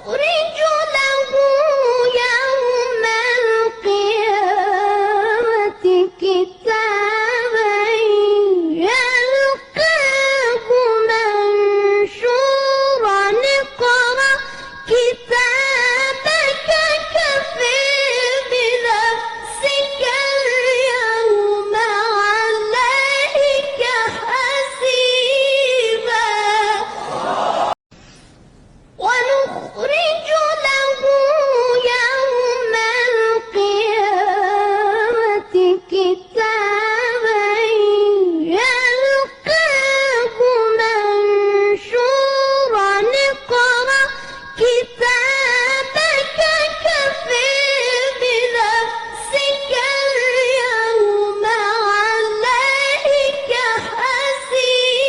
ونخرج له يوم القيامة كتابا يلقاه منشورا اقرأ كتابك كفى بنفسك اليوم عليك حسيبا ونخرج له يوم القيامة كتابا يلقاه منشورا اقرأ كتابك كفى بنفسك اليوم عليك حسيبا